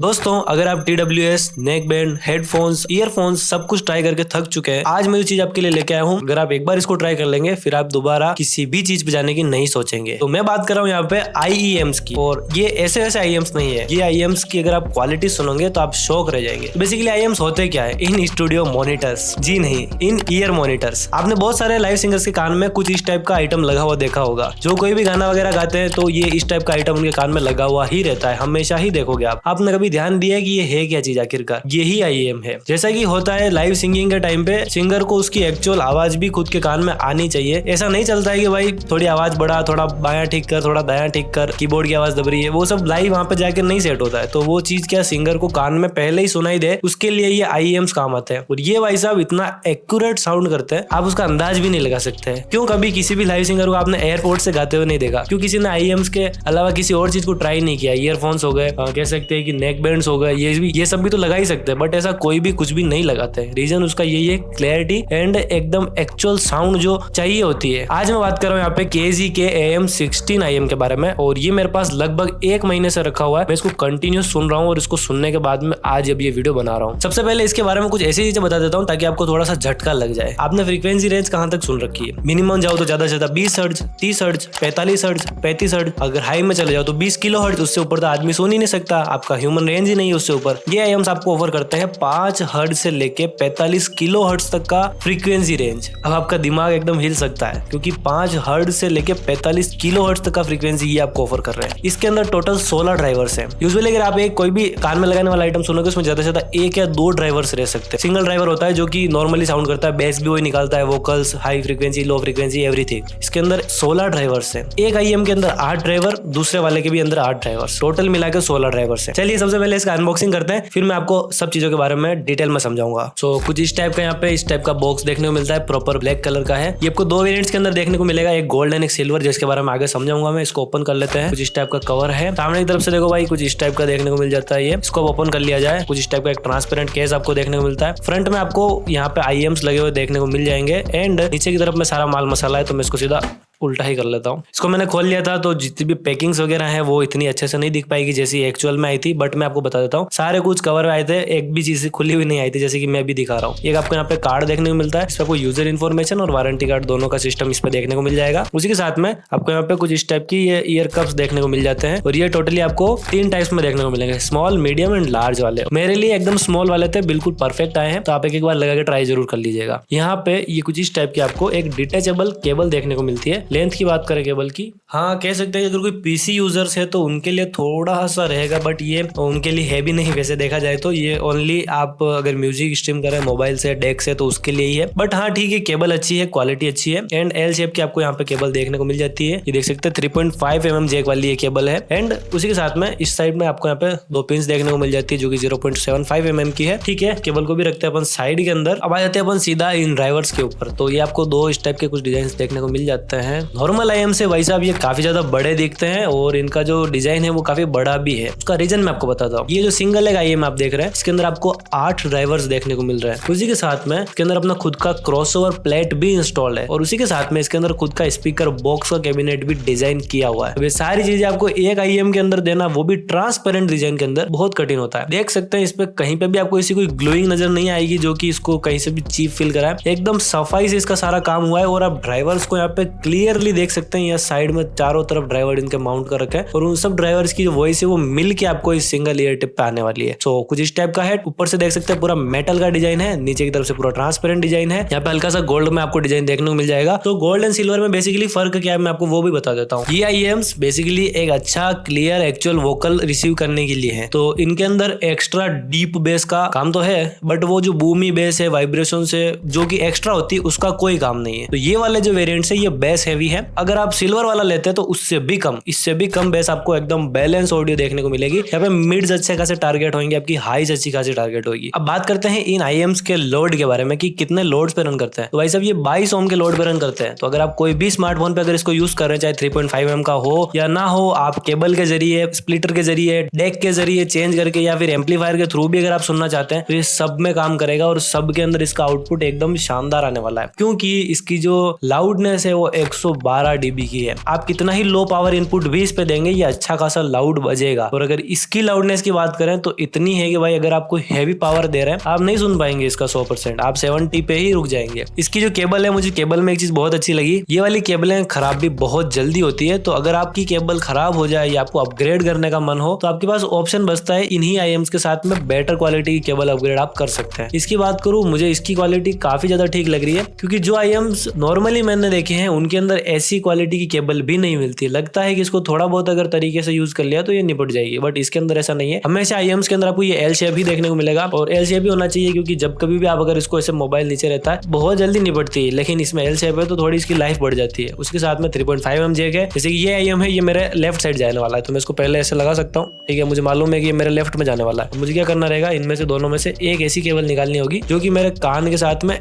दोस्तों, अगर आप TWS, neck band, headphones, earphones सब कुछ ट्राई करके थक चुके हैं, आज मैं जो चीज आपके लिए लेके आया हूँ। अगर आप एक बार इसको ट्राई कर लेंगे फिर आप दोबारा किसी भी चीज पे जाने की नहीं सोचेंगे। तो मैं बात कर रहा हूँ यहाँ पे IEMs की, और ये ऐसे वैसे IEMs नहीं है। ये IEMs की अगर आप क्वालिटी सुनोगे तो आप शौक रह जाएंगे। तो बेसिकली IEMs होते क्या है? इन स्टूडियो मॉनिटर्स, जी नहीं, इन ईयर मॉनिटर्स। आपने बहुत सारे लाइव सिंगर्स के कान में कुछ इस टाइप का आइटम लगा हुआ देखा होगा। जो कोई भी गाना वगैरह गाते हैं तो ये इस टाइप का आइटम उनके कान में लगा हुआ ही रहता है, हमेशा ही देखोगे आप। आपने कभी ध्यान दिया है कि ये है क्या चीज आखिरकार? यही IEM है। जैसा कि होता है लाइव सिंगिंग के टाइम पे, सिंगर को उसकी एक्चुअल आवाज भी खुद के कान में आनी चाहिए। ऐसा नहीं चलता है कि भाई थोड़ी आवाज बढ़ा, थोड़ा बायां ठीक कर, थोड़ा दायां ठीक कर, कीबोर्ड की आवाज दब रही है, वो सब लाइव वहां पे जाकर नहीं सेट होता है। तो वो चीज क्या सिंगर को कान में पहले ही सुनाई दे, उसके लिए ये IEMs काम आते हैं। और ये भाई साहब इतना एक्यूरेट साउंड करते हैं, आप उसका अंदाज भी नहीं लगा सकते हैं। क्यों? कभी किसी भी लाइव सिंगर को आपने एयरपोर्ट से गाते हुए नहीं देखा? क्यों किसी ने IEMs के अलावा किसी और चीज को ट्राई नहीं किया? ईयरफोन्स हो गए, कह सकते हैं कि नेक बैंड्स हो गए, ये सब भी तो लगा ही सकते हैं, बट ऐसा कोई भी कुछ भी नहीं लगाते। रीजन उसका यही है, क्लैरिटी एंड एकदम एक्चुअल साउंड जो चाहिए होती है। आज मैं बात कर रहा हूँ यहाँ पे KZK AM16 IEM के बारे में, और ये मेरे पास लगभग 1 महीने से रखा हुआ है। मैं इसको कंटिन्यू सुन रहा हूँ और इसको सुनने के बाद में आज अब ये वीडियो बना रहा हूँ। सबसे पहले इसके बारे में कुछ ऐसी चीजें बता देता हूँ ताकि आपको थोड़ा सा झटका लग जाए। आपने फ्रीक्वेंसी रेंज कहाँ तक सुन रखी है? मिनिमम जाओ तो ज्यादा से ज्यादा 20 हर्ट्ज, 30 हर्ट्ज, 45 हर्ट्ज, 35 हर्ट्ज। अगर हाई में चले जाओ तो 20 किलो हर्ट्ज। उससे ऊपर तो आदमी सुन ही नहीं सकता, आपका ह्यूमन रेंज ही नहीं है उससे ऊपर। ये IEMs आपको ऑफर करते हैं 5 हर्ट्ज से लेके 45 किलो हर्ट्ज तक का फ्रीक्वेंसी रेंज। अब आपका दिमाग एकदम हिल सकता है, क्योंकि 5 हर्ट्ज से लेके 45 किलो हर्ट्ज तक का फ्रीक्वेंसी ये आपको ऑफर कर रहे हैं। इसके अंदर टोटल 16 ड्राइवर्स हैं। यूजुअली अगर आप एक कोई भी कान में लगाने वाला आइटम सुनोगे, उसमें ज्यादा से ज्यादा 1 या 2 ड्राइवर्स रह सकते हैं। सिंगल ड्राइवर होता है जो कि नॉर्मली साउंड करता है, बेस भी वही निकालता है, vocals, high frequency, low frequency, everything. इसके अंदर 16 ड्राइवर्स हैं। एक IEM के अंदर 8 ड्राइवर, दूसरे वाले के भी अंदर 8 ड्राइवर्स, टोटल मिलाकर 16 ड्राइवर्स हैं। चलिए सबसे पहले इसका अनबॉक्सिंग करते हैं, फिर मैं आपको सब चीजों के बारे में डिटेल में समझाऊंगा। कुछ इस टाइप का यहाँ पे इस टाइप का बॉक्स देखने को मिलता है, प्रॉपर ब्लैक कलर का है। ये आपको 2 वेरिएंट्स के अंदर देखने को मिलेगा, एक गोल्ड एंड एक सिल्वर, जिसके बारे में आगे समझाऊंगा मैं। इसको ओपन कर लेते हैं। कुछ इस टाइप का कवर है। सामने की तरफ से देखो भाई, कुछ इस टाइप का देखने को मिल जाता है। ये इसको ओपन कर लिया जाए, कुछ इस टाइप का एक ट्रांसपेरेंट केस आपको देखने को मिलता है। फ्रंट में आपको यहाँ पे IEMs लगे हुए देखने को मिल जाएंगे, एंड नीचे की तरफ में सारा माल मसाला है। तो मैं इसको सीधा उल्टा ही कर लेता हूँ। इसको मैंने खोल लिया था, तो जितनी भी पैकिंग्स वगैरह हैं वो इतनी अच्छे से नहीं दिख पाएगी जैसी एक्चुअल में आई थी, बट मैं आपको बता देता हूँ सारे कुछ कवर आए थे, एक भी चीज खुली हुई नहीं आई थी, जैसे कि मैं भी दिखा रहा हूँ। एक आपको यहाँ पे कार्ड देखने को मिलता है, इस पर आपको यूजर इन्फॉर्मेशन और वारंटी कार्ड दोनों का सिस्टम इस पे देखने को मिल जाएगा। उसी के साथ में आपको यहाँ पे कुछ इस टाइप की ये ईयर कप्स देखने को मिल जाते हैं, और ये टोटली आपको 3 टाइप्स में देखने को मिलेंगे, स्मॉल, मीडियम एंड लार्ज वाले। मेरे लिए एकदम स्मॉल वाले थे, बिल्कुल परफेक्ट आए हैं, तो आप एक बार लगा के ट्राई जरूर कर लीजिएगा। यहाँ पे ये कुछ इस टाइप की आपको एक डिटेचेबल केबल देखने को मिलती है। लेंथ की बात करें केबल की, हाँ कह सकते हैं अगर कोई PC यूजर्स है तो उनके लिए थोड़ा सा रहेगा, बट ये उनके लिए है भी नहीं वैसे देखा जाए तो। ये ओनली आप अगर म्यूजिक स्ट्रीम करें मोबाइल से, डेक से, तो उसके लिए ही है। बट हाँ ठीक है, केबल अच्छी है, क्वालिटी अच्छी है, एंड L शेप की आपको यहाँ पे केबल देखने को मिल जाती है। ये देख सकते हैं 3.5 mm जैक वाली ये केबल है, एंड उसी के साथ में इस साइड में आपको यहाँ पे 2 पिंस देखने को मिल जाती है जो कि 0.75 mm की है। ठीक है, केबल को भी रखते हैं अपन साइड के अंदर। अब आ जाते हैं अपन सीधा इन ड्राइवर्स के ऊपर। तो ये आपको 2 इस टाइप के कुछ डिजाइन देखने को मिल जाते हैं। नॉर्मल IEM से भाई साहब ये काफी ज्यादा बड़े दिखते हैं, और इनका जो डिजाइन है वो काफी बड़ा भी है। उसका रीजन मैं आपको बताता हूँ। ये जो सिंगल लेग IEM आप देख रहे हैं, इसके अंदर आपको 8 ड्राइवर्स देखने को मिल रहे हैं। उसी के साथ में इसके अंदर अपना खुद का क्रॉसओवर प्लेट भी इंस्टॉल है, और उसी के साथ में इसके अंदर खुद का स्पीकर बॉक्स का कैबिनेट भी डिजाइन किया हुआ है। ये सारी चीजें आपको एक IEM के अंदर देना, वो भी ट्रांसपेरेंट डिजाइन के अंदर, बहुत कठिन होता है। देख सकते हैं इस पे कहीं पे भी आपको ऐसी कोई ग्लोइंग नजर नहीं आएगी जो कि इसको कहीं से भी चीप फील कराए। एकदम सफाई से इसका सारा काम हुआ है, और आप ड्राइवर्स को यहाँ पे क्लियरली देख सकते हैं। यहाँ साइड में चारों तरफ ड्राइवर इनके माउंट कर रखे हैं, और उन सब ड्राइवर्स की जो वॉइस है वो मिल के आपको इस सिंगल ईयर टिप पे आने वाली है। सो कुछ इस टाइप का है। ऊपर से देख सकते हैं पूरा मेटल का डिजाइन है, नीचे की तरफ से पूरा ट्रांसपेरेंट डिजाइन है। यहाँ पे हल्का सा गोल्ड में आपको डिजाइन देखने को मिल जाएगा। तो गोल्ड एंड सिल्वर में बेसिकली फर्क क्या है मैं आपको वो भी बता देता हूँ। ये IEMs बेसिकली एक अच्छा क्लियर एक्चुअल वोकल रिसीव करने के लिए है। तो इनके अंदर एक्स्ट्रा डीप बेस का काम तो है, बट वो जो बूमी बेस है, वाइब्रेशन से जो कि एक्स्ट्रा होती है, उसका कोई काम नहीं है। तो ये वाले जो वेरिएंट्स है ये बेस हैवी है। अगर आप सिल्वर वाला लेते हैं तो उससे भी कम, इससे भी कम बेस आपको एकदम बैलेंस ऑडियो देखने को मिलेगी। यहाँ पे मिड्स अच्छे खासे टारगेट होंगे, आपकी हाईज अच्छी खासी टारगेट होगी। अब बात करते हैं इन IEMs के लोड के बारे में कि कितने लोड्स पे रन करते हैं। तो भाई साहब ये 22 ओम के लोड पे रन करते हैं। तो अगर आप कोई भी स्मार्टफोन पे अगर इसको यूज कर रहे हैं, चाहे 3.5 mm का हो या ना हो, आप केबल के जरिए, स्प्लिटर के जरिए, डेक के जरिए चेंज करके, या फिर एम्पलीफायर के थ्रू भी अगर आप सुनना चाहते हैं, तो ये सब में काम करेगा, और सब के अंदर इसका आउटपुट एकदम शानदार आने वाला है। क्योंकि इसकी जो लाउडनेस है वो 112 dB की है। आप कितना ही लो पावर इनपुट भी इस पे देंगे ये अच्छा खासा लाउड बजेगा। और अगर इसकी लाउडनेस की बात करें तो इतनी है कि भाई अगर आपको हैवी पावर दे रहे हैं आप नहीं सुन पाएंगे इसका 100%, आप 70 पे ही रुक जाएंगे। इसकी जो केबल है, मुझे केबल में एक चीज बहुत अच्छी लगी, ये वाली केबलें खराब भी बहुत जल्दी होती है। तो अगर आपकी केबल खराब हो जाए या आपको अपग्रेड करने का मन हो तो आपके पास ऑप्शन बचता है इन्हीं आईएम्स के साथ में बेटर क्वालिटी की केबल अपग्रेड आप कर सकते हैं। इसकी बात करूं, मुझे इसकी क्वालिटी काफी ज्यादा ठीक लग रही है, क्योंकि जो आईएम्स नॉर्मली मैंने देखे हैं उनके अंदर ऐसी क्वालिटी की केबल भी नहीं मिलती। लगता है कि इसको थोड़ा बहुत अगर तरीके से यूज कर लिया तो ये निपट जाएगी, बट इसके अंदर ऐसा नहीं है। हमेशा आईएम्स के अंदर आपको ये एल शेप ही देखने को मिलेगा, और एल शेप ही होना चाहिए, क्योंकि जब कभी भी आप अगर इसको ऐसे मोबाइल नीचे रहता है बहुत जल्दी निपटती है। लेकिन इसमें एल शेप है तो थोड़ी इसकी लाइफ बढ़ जाती है। उसके साथ में 3.5mm जैक है। जैसे कि ये आईएम है, ये मेरे लेफ्ट साइड जाने वाला है, तो मैं इसको पहले ऐसे लगा सकता हूँ, ठीक है। मुझे मालूम है कि ये मेरे लेफ्ट में जाने वाला है। मुझे क्या करना रहेगा, इनमें से दोनों में से एक ऐसी केबल निकालनी होगी जो कि मेरे कान के साथ में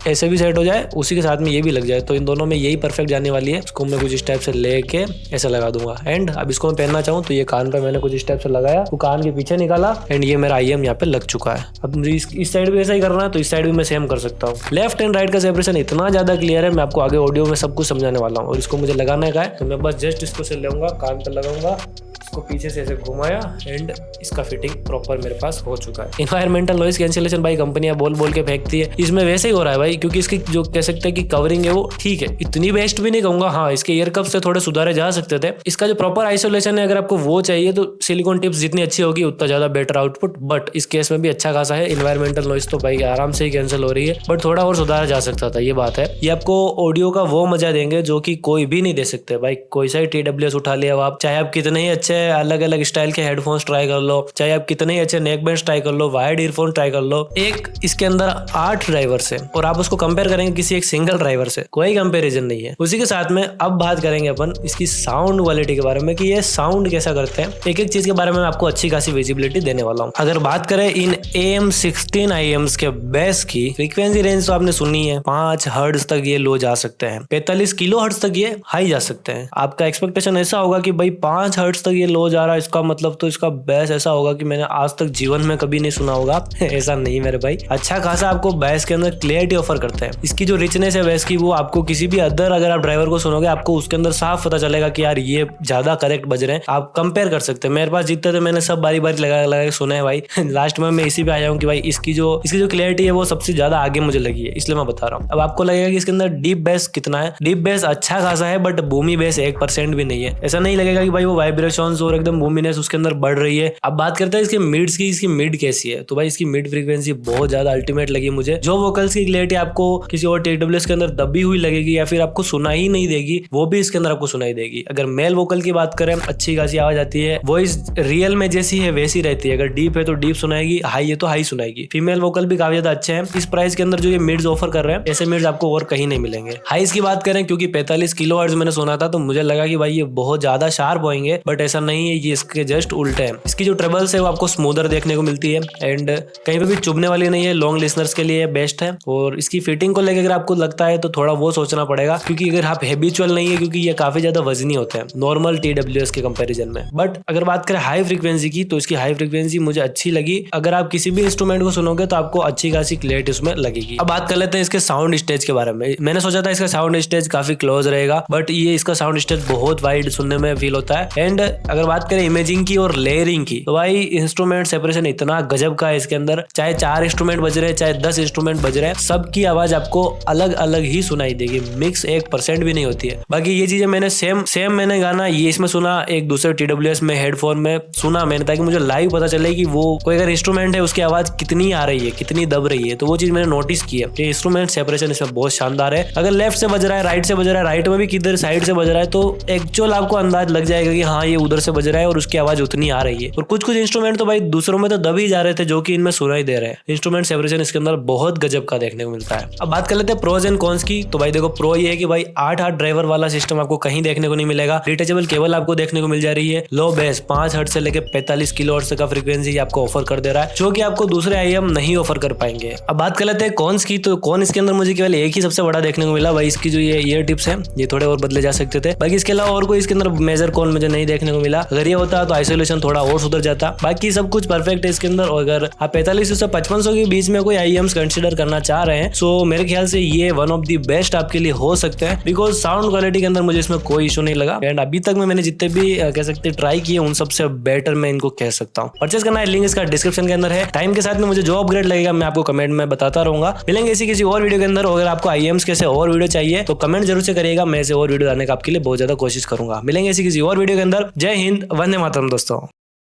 ऐसे भी सेट हो जाए, उसी के साथ में ये भी लग जाए। तो इन दोनों में यही परफेक्ट जाने वाली है। इसको मैं कुछ इस टाइप से लेके ऐसे लगा दूंगा। एंड अब इसको मैं पहनना चाहूँ तो ये कान पे मैंने कुछ इस टाइप से लगाया, तो कान के पीछे निकाला, एंड ये मेरा आईएम यहाँ पे लग चुका है। अब मुझे इस साइड भी ऐसा ही करना है, तो इस साइड भी मैं सेम कर सकता हूँ। लेफ्ट एंड राइट का सेपरेशन इतना ज्यादा क्लियर है, मैं आपको आगे ऑडियो में सब कुछ समझाने वाला हूँ। और इसको मुझे लगाने का है, तो मैं बस जस्ट इसको से लूंगा, कान पे लगाऊंगा, इसको पीछे से ऐसे घुमाया, एंड इसका फिटिंग प्रॉपर मेरे पास हो चुका है। एनवायरमेंटल नॉइज कैंसिलेशन भाई कंपनियां बोल बोल के फेंकती है, इसमें वैसे ही हो रहा है भाई, क्योंकि इसकी जो कह सकते हैं कि कवरिंग है वो ठीक है, इतनी बेस्ट भी नहीं कहूंगा। हाँ, इसके ईयर कप से थोड़े सुधारे जा सकते थे। इसका जो प्रॉपर आइसोलेशन है, अगर आपको वो चाहिए तो सिलिकॉन टिप्स जितनी अच्छी होगी उतना ज्यादा बेटर आउटपुट, बट इस केस में भी अच्छा खासा है। एनवायरमेंटल नॉइज तो भाई आराम से ही कैंसिल हो रही है, बट थोड़ा और सुधारा जा सकता था, ये बात है। ये आपको ऑडियो का वो मजा देंगे जो कि कोई भी नहीं दे सकते भाई। कोई सा ही TWS उठा लिया आप, चाहे आप कितने ही अच्छे अलग अलग स्टाइल के हेडफोन्स ट्राई कर लो, चाहे आप कितने ही अच्छे नेक बैंड्स ट्राई कर लो, वायर्ड ईयरफोन ट्राई कर लो, एक इसके अंदर 8 ड्राइवर्स है और आप उसको कंपेयर करेंगे किसी एक सिंगल ड्राइवर से, कोई कंपैरिजन नहीं है। उसी के साथ में अब बात करेंगे अपन इसकी साउंड क्वालिटी के बारे में कि ये साउंड कैसा करते हैं। एक एक चीज के बारे में आपको अच्छी खासी विजिबिलिटी देने वाला हूँ। अगर बात करें इन AM16 IEMs के बेस की फ्रीक्वेंसी रेंज तो आपने सुनी है, 5 हर्ट्ज तक ये लो जा सकते हैं, 45 किलो हर्ट्ज तक ये हाई जा सकते हैं। आपका एक्सपेक्टेशन ऐसा होगा कि भाई 5 हर्ट्ज तक ये लो जा रहा है, इसका मतलब तो इसका बेस ऐसा होगा कि मैंने आज तक जीवन में कभी नहीं सुना होगा। ऐसा नहीं मेरे भाई, अच्छा खासा आपको बेस के अंदर क्लियरिटी ऑफर करते हैं। इसकी जो रिचनेस है बेस की, वो आपको किसी भी अदर अगर आप ड्राइवर को सुनोगे आपको उसके अंदर साफ पता चलेगा कि यार ये ज्यादा करेक्ट बज रहे हैं। आप कंपेयर कर सकते हैं। मेरे पास जितने थे मैंने सब बारी बारी लगा लगा के सुने हैं भाई। लास्ट में मैं इसी पे आया हूँ कि भाई इसकी जो क्लियरिटी है वो सबसे ज्यादा आगे मुझे लगी है, इसलिए मैं बता रहा हूँ। अब आपको लगेगा कि इसके अंदर डीप बेस कितना है। डीप बेस अच्छा खासा है, बट बूमी बेस 1% भी नहीं है। ऐसा नहीं लगेगा कि भाई वो वाइब्रेशंस और एकदम बूमीनेस उसके अंदर बढ़ रही है। अब बात करते हैं इसके मिड्स की, इसकी मिड कैसी है। तो भाई इसकी मिड फ्रीक्वेंसी बहुत ज्यादा अल्टीमेट लगी मुझे। जो वोकल्स की क्लियरिटी आपको किसी और TWS के अंदर दबी हुई लगेगी या फिर आपको सुनाई नहीं देगी, वो भी इसके अंदर आपको सुनाई देगी। अगर मेल वोकल की बात करें, अच्छी खासी आवाज आती है, वॉइस रियल में जैसी है वैसी रहती है। अगर डीप है तो डीप सुनाएगी, हाई है तो हाई सुनाएगी। फीमेल वोकल भी काफी ज्यादा अच्छे हैं। इस प्राइस के अंदर जो ये मिड्स ऑफर कर रहे हैं, ऐसे मिड्स आपको और कहीं नहीं मिलेंगे। हाइस की बात करें, क्योंकि 45 किलो हर्ट्ज मैंने सुना था, तो मुझे लगा कि भाई ये बहुत ज्यादा शार्प होंगे, बट ऐसा नहीं है, ये इसके जस्ट उल्टे है। इसकी जो ट्रेबल्स है वो आपको स्मूदर देखने को मिलती है, एंड कहीं पे भी चुभने वाली नहीं है। लॉन्ग लिसनर्स के लिए बेस्ट है। और इसकी फिटिंग को लेकर अगर आपको लगता है तो थोड़ा वो सोचना पड़ेगा, क्योंकि अगर आप हैबिचुअल नहीं है, क्योंकि ये काफी ज्यादा वजनी होते हैं नॉर्मल TWS के कंपैरिजन में। बट अगर बात करें हाई फ्रीक्वेंसी की, तो इसकी हाई फ्रीक्वेंसी मुझे अच्छी लगी। अगर आप किसी भी इंस्ट्रूमेंट को सुनोगे तो आपको अच्छी खासी क्लैरिटी उसमें लगेगी। अब बात कर लेते हैं इसके साउंड स्टेज के बारे में। मैंने सोचा था इसका साउंड स्टेज काफी क्लोज रहेगा, बट ये इसका साउंड स्टेज बहुत वाइड सुनने में फील होता है। एंड अगर बात करें इमेजिंग की और लेयरिंग की, तो भाई इंस्ट्रूमेंट सेपरेशन इतना गजब का है इसके अंदर। चाहे 4 इंस्ट्रूमेंट बज रहे हैं, चाहे 10 इंस्ट्रूमेंट बज रहे हैं, सबकी आवाज आपको अलग अलग ही सुनाई देगी। मिक्स 1% भी नहीं होती है। बाकी ये चीजें मैंने सेम मैंने गाना ये इसमें सुना, एक दूसरे TWS में हेडफोन में सुना मैंने, ताकि मुझे लाइव पता चले कि वो कोई अगर इंस्ट्रूमेंट है उसकी आवाज कितनी आ रही है, कितनी दब रही है। तो वो चीज मैंने नोटिस की है। इंस्ट्रूमेंट सेपरेशन इसमें बहुत शानदार है। अगर लेफ्ट से बज रहा है, राइट से बज रहा है, राइट में भी किधर साइड से बज रहा है, तो एक्चुअल आपको अंदाज लग जाएगा कि हाँ ये उधर से बज रहा है और उसकी आवाज उतनी आ रही है। और कुछ इंस्ट्रूमेंट तो भाई दूसरों में तो दब ही जा रहे थे, जो कि इनमें सुनाई दे रहे हैं। इंस्ट्रूमेंट सेपरेशन इसके अंदर बहुत गजब का देखने को मिलता है। अब बात कर लेते हैं प्रोज एंड कॉन्स की। तो भाई देखो, प्रो ये है कि भाई 8 ड्राइवर वाला सिस्टम आपको कहीं देखने को नहीं मिलेगा। डिटेचेबल केबल आपको देखने को मिल जा रही है। लो बेस 5 हर्ट्ज से लेकर 45 किलो हर्ट्ज का फ्रीक्वेंसी आपको ऑफर कर दे रहा है, जो कि आपको दूसरे IEM नहीं ऑफर कर पाएंगे। अब बात कर लेते हैं कॉन्स की। तो कॉन इसके अंदर मुझे केवल एक ही सबसे बड़ा देखने को मिला भाई, इसकी जो ये ईयर टिप्स है ये थोड़े और बदले जा सकते थे। बाकी इसके अलावा और कोई इसके अंदर मेजर कॉन मुझे नहीं देखने को मिला। अगर ये होता तो आइसोलेशन थोड़ा और सुधर जाता। बाकी सब कुछ परफेक्ट है इसके अंदर। और अगर आप 4500 से 5500 के बीच में कोई IEMs कंसिडर करना चाह रहे हैं है। सो मेरे ख्याल से ये वन ऑफ दी बेस्ट आपके लिए हो सकते हैं, बिकॉज साउंड क्वालिटी के अंदर मुझे इसमें कोई इशू नहीं लगा एंड अभी तक मैंने जितने भी कह सकते ट्राई किए उन सबसे बेटर मैं इनको कह सकता हूँ। परचेस करना है, लिंक इसका डिस्क्रिप्शन के अंदर है। टाइम के साथ में मुझे जो अपग्रेड लगेगा मैं आपको कमेंट में बताता रहूंगा। मिलेंगे इसी किसी और वीडियो के अंदर। अगर आपको IEMs के और वीडियो चाहिए तो कमेंट जरूर से करिएगा, मैं ऐसे और वीडियो लाने का आपके लिए बहुत ज्यादा कोशिश करूंगा। मिलेंगे इसी किसी और वीडियो के अंदर। जय हिंद, वंदे मातरम दोस्तों।